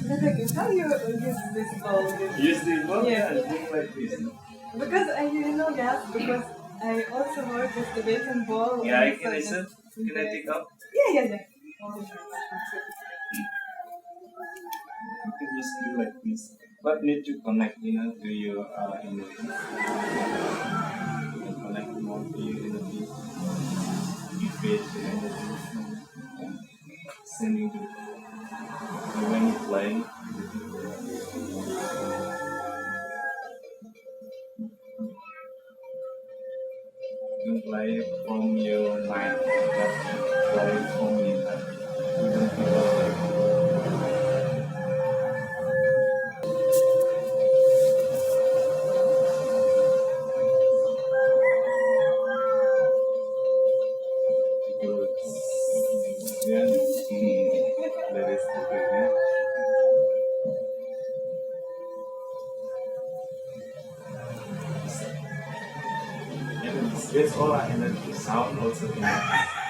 Kadek, how you use this ball? Use the ball? Yeah. Yeah, just like this. Because I didn't know that, because I also work with Tibetan ball. Yeah, I and can so listen. it's Can I take out? Yeah. You can just do like this. But need to connect, to your inner peace. You can connect more to your inner peace. You feel the energy. Sending to. So when you play, you can play from your mind, but play from your heart. Even people like yeah, that is the good, yeah. That's all our energy, sound also energy.